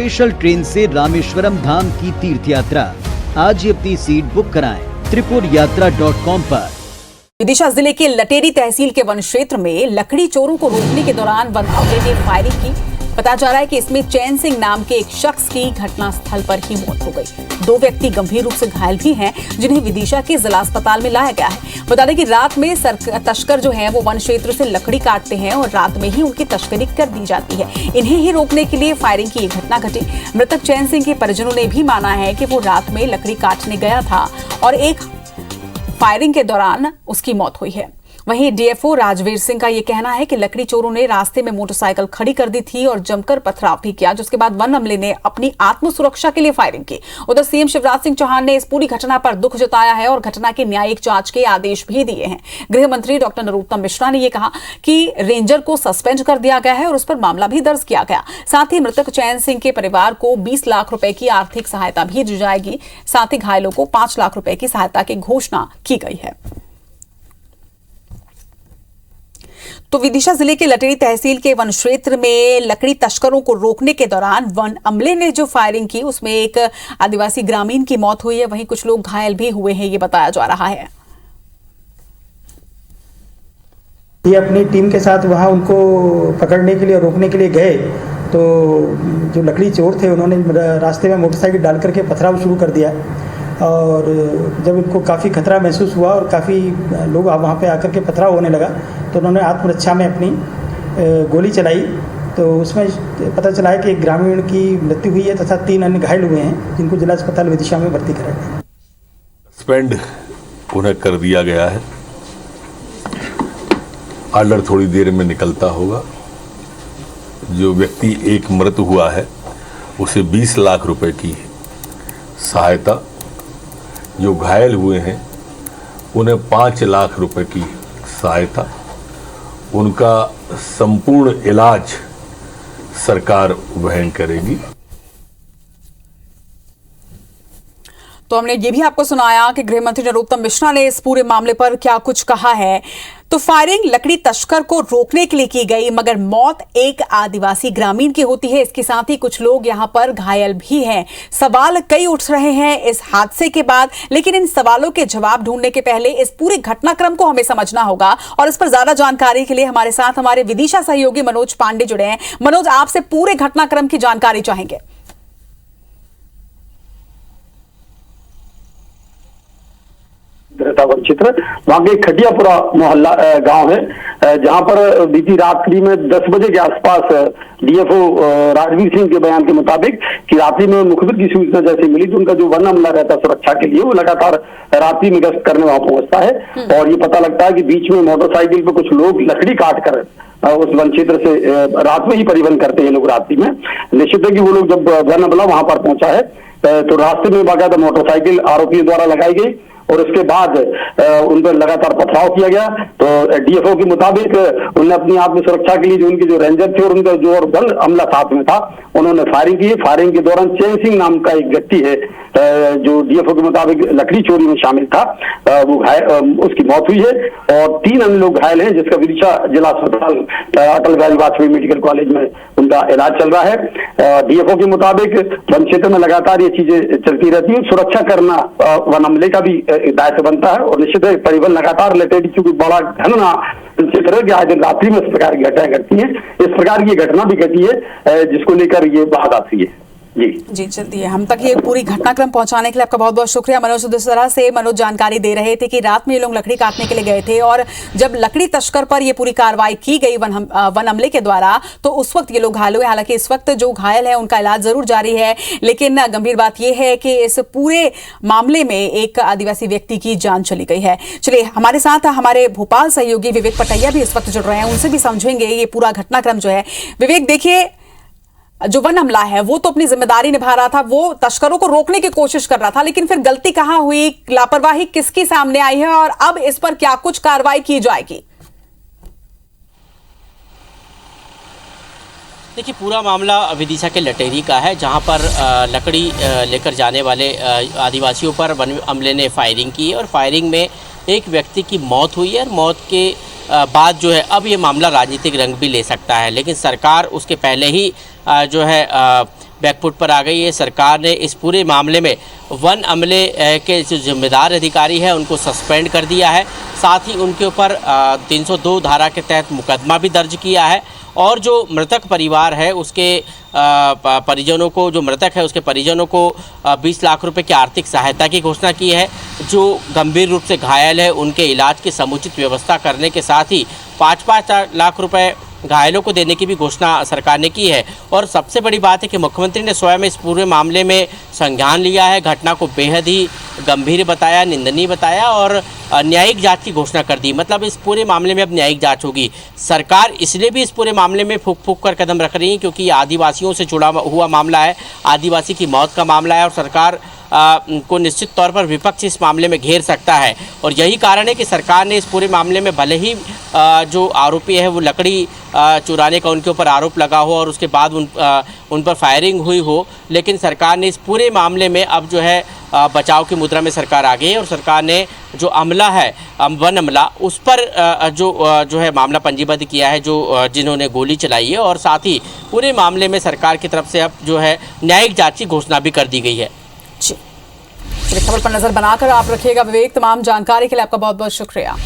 Special train से रामेश्वरम धाम की तीर्थ यात्रा। आज ही अपनी सीट बुक कराएं त्रिपुरयात्रा.com पर। विदिशा जिले के लटेरी तहसील के वन क्षेत्र में लकड़ी चोरों को रोकने के दौरान वन अमले ने फायरिंग की। पता चला है कि इसमें चैन सिंह नाम के एक शख्स की घटनास्थल पर ही मौत हो गई। 2 व्यक्ति गंभीर रूप से घायल भी हैं, जिन्हें विदिशा के जिला अस्पताल में लाया गया है। बता दें कि रात में तस्कर जो हैं वो वन क्षेत्र से लकड़ी काटते हैं और रात में ही उनकी तस्करी कर दी जाती है। इन्हें ही रोकने के लिए फायरिंग की घटना घटी। मृतक चैन सिंह के परिजनों ने भी माना है कि वो रात में लकड़ी काटने गया था और एक फायरिंग के दौरान उसकी मौत हुई है। वहीं डीएफओ राजवीर सिंह का यह कहना है कि लकड़ी चोरों ने रास्ते में मोटरसाइकिल खड़ी कर दी थी और जमकर पथराव भी किया, जिसके बाद वन अमले ने अपनी आत्मसुरक्षा के लिए फायरिंग की। उधर सीएम शिवराज सिंह चौहान ने इस पूरी घटना पर दुख जताया है और घटना की न्यायिक जांच के आदेश भी दिए हैं। गृह मंत्री डॉक्टर नरोत्तम मिश्रा ने यह कहा कि रेंजर को सस्पेंड कर दिया गया है और उस पर मामला भी दर्ज किया गया। साथ ही मृतक चैन सिंह के परिवार को 20 लाख रुपए की आर्थिक सहायता भी दी जाएगी। साथ ही घायलों को 5 लाख रुपए की सहायता की घोषणा की गई है। तो विदिशा जिले के लटेरी तहसील के वन क्षेत्र में लकड़ी तस्करों को रोकने के दौरान वन अमले ने जो फायरिंग की उसमें एक आदिवासी ग्रामीण की मौत हुई है, वहीं कुछ लोग घायल भी हुए हैं, ये बताया जा रहा है। ये अपनी टीम के साथ वहां उनको पकड़ने के लिए, रोकने के लिए गए तो जो लकड़ी चोर थे उन्होंने रास्ते में मोटरसाइकिल डाल करके पथराव शुरू कर दिया और जब इनको काफ़ी खतरा महसूस हुआ और काफ़ी लोग वहाँ पे आकर के पथराव होने लगा तो उन्होंने आत्मरक्षा में अपनी गोली चलाई। तो उसमें पता चला है कि एक ग्रामीण की मृत्यु हुई है तथा 3 अन्य घायल हुए हैं, जिनको जिला अस्पताल विदिशा में भर्ती कराया गया। सस्पेंड उन्हें कर दिया गया है। ऑर्डर थोड़ी देर में निकलता होगा। जो व्यक्ति एक मृत हुआ है उसे 20 लाख रुपए की सहायता, जो घायल हुए हैं उन्हें 5 लाख रुपए की सहायता, उनका संपूर्ण इलाज सरकार वहन करेगी। तो हमने ये भी आपको सुनाया कि गृह मंत्री नरोत्तम मिश्रा ने इस पूरे मामले पर क्या कुछ कहा है। तो फायरिंग लकड़ी तस्कर को रोकने के लिए की गई, मगर मौत एक आदिवासी ग्रामीण की होती है। इसके साथ ही कुछ लोग यहां पर घायल भी हैं। सवाल कई उठ रहे हैं इस हादसे के बाद, लेकिन इन सवालों के जवाब ढूंढने के पहले इस पूरे घटनाक्रम को हमें समझना होगा। और इस पर ज्यादा जानकारी के लिए हमारे साथ हमारे विदिशा सहयोगी मनोज पांडे जुड़े हैं। मनोज, आपसे पूरे घटनाक्रम की जानकारी चाहेंगे। वन क्षेत्र वहाँ के खटियापुरा मोहल्ला गांव है, जहां पर बीती रात्रि में 10 बजे के आसपास डीएफओ राजवीर सिंह के बयान के मुताबिक कि रात्रि में मुखबिर की सूचना जैसे मिली तो उनका जो वन अमला रहता है सुरक्षा के लिए, वो लगातार रात्रि में गश्त करने वहां पहुंचता है और ये पता लगता है कि बीच में मोटरसाइकिल पे कुछ लोग लकड़ी काट कर उस वन क्षेत्र से रात में ही परिवहन करते हैं लोग रात्रि में। निश्चित है कि वो लोग जब वन अमला वहां पर पहुंचा है तो रास्ते में बाकायदा मोटरसाइकिल आरोपियों द्वारा लगाई गई और उसके बाद उन पर लगातार पथराव किया गया। तो डीएफओ के मुताबिक उन्होंने अपनी आत्मसुरक्षा के लिए जो उनके जो रेंजर थे और उनका जो और बल अमला साथ में था, उन्होंने फायरिंग की। फायरिंग के दौरान चैन सिंह नाम का एक व्यक्ति है जो डीएफओ के मुताबिक लकड़ी चोरी में शामिल था, वो उसकी मौत हुई है और 3 अन्य लोग घायल हैं, जिसका विदिशा जिला अस्पताल अटल बिहारी वाजपेयी मेडिकल कॉलेज में उनका इलाज चल रहा है। डीएफओ के मुताबिक वन क्षेत्र में लगातार ये चीजें चलती रहती है। सुरक्षा करना वन अमले का भी दायित्व बनता है और निश्चित है परिवहन लगातार लटेरी चूंकि बड़ा घना क्षेत्र है कि आज रात्रि में इस प्रकार की घटनाएं घटती हैं। इस प्रकार की घटना भी घटी है जिसको लेकर ये बात आती है। जी चलिए, हम तक ये पूरी घटनाक्रम पहुंचाने के लिए आपका बहुत बहुत शुक्रिया मनोज। जिस तरह से मनोज जानकारी दे रहे थे कि रात में ये लोग लकड़ी काटने के लिए गए थे और जब लकड़ी तस्कर पर ये पूरी कार्रवाई की गई वन अमले के द्वारा तो उस वक्त ये लोग घायल हुए। हालांकि इस वक्त जो घायल है उनका इलाज जरूर जारी है, लेकिन गंभीर बात यह है कि इस पूरे मामले में एक आदिवासी व्यक्ति की जान चली गई है। चलिए, हमारे साथ हमारे भोपाल सहयोगी विवेक पटैया भी इस वक्त जुड़ रहे हैं, उनसे भी समझेंगे ये पूरा घटनाक्रम जो है। विवेक, देखिए, जो वन हमला है वो तो अपनी जिम्मेदारी निभा रहा था, वो तस्करों को रोकने की कोशिश कर रहा था, लेकिन फिर गलती कहां हुई, लापरवाही किसकी सामने आई है और अब इस पर क्या कुछ कार्रवाई की जाएगी? देखिए, पूरा मामला विदिशा के लटेरी का है, जहां पर लकड़ी लेकर जाने वाले आदिवासियों पर वन अमले ने फायरिंग की और फायरिंग में एक व्यक्ति की मौत हुई है और मौत के बाद जो है अब ये मामला राजनीतिक रंग भी ले सकता है, लेकिन सरकार उसके पहले ही जो है बैकफुट पर आ गई है। सरकार ने इस पूरे मामले में वन अमले के जो जिम्मेदार अधिकारी है उनको सस्पेंड कर दिया है। साथ ही उनके ऊपर 302 धारा के तहत मुकदमा भी दर्ज किया है और जो मृतक परिवार है उसके परिजनों को, जो मृतक है उसके परिजनों को 20 लाख रुपए की आर्थिक सहायता की घोषणा की है। जो गंभीर रूप से घायल है उनके इलाज की समुचित व्यवस्था करने के साथ ही 5-5 लाख रुपए घायलों को देने की भी घोषणा सरकार ने की है। और सबसे बड़ी बात है कि मुख्यमंत्री ने स्वयं इस पूरे मामले में संज्ञान लिया है, घटना को बेहद ही गंभीर बताया, निंदनीय बताया और न्यायिक जांच की घोषणा कर दी। मतलब इस पूरे मामले में अब न्यायिक जांच होगी। सरकार इसलिए भी इस पूरे मामले में फूंक फूंक कर कदम रख रही है क्योंकि ये आदिवासियों से जुड़ा हुआ मामला है, आदिवासी की मौत का मामला है और सरकार को निश्चित तौर पर विपक्ष इस मामले में घेर सकता है। और यही कारण है कि सरकार ने इस पूरे मामले में भले ही जो आरोपी है वो लकड़ी चुराने का उनके ऊपर आरोप लगा हो और उसके बाद उन पर फायरिंग हुई हो, लेकिन सरकार ने इस पूरे मामले में अब जो है बचाव की मुद्रा में सरकार आ गई है और सरकार ने जो अमला है वन अमला उस पर जो है मामला पंजीबद्ध किया है, जो जिन्होंने गोली चलाई है। और साथ ही पूरे मामले में सरकार की तरफ से अब जो है न्यायिक जांच की घोषणा भी कर दी गई है। जी, खबर पर नजर बनाकर आप रखिएगा विवेक। तमाम जानकारी के लिए आपका बहुत बहुत शुक्रिया।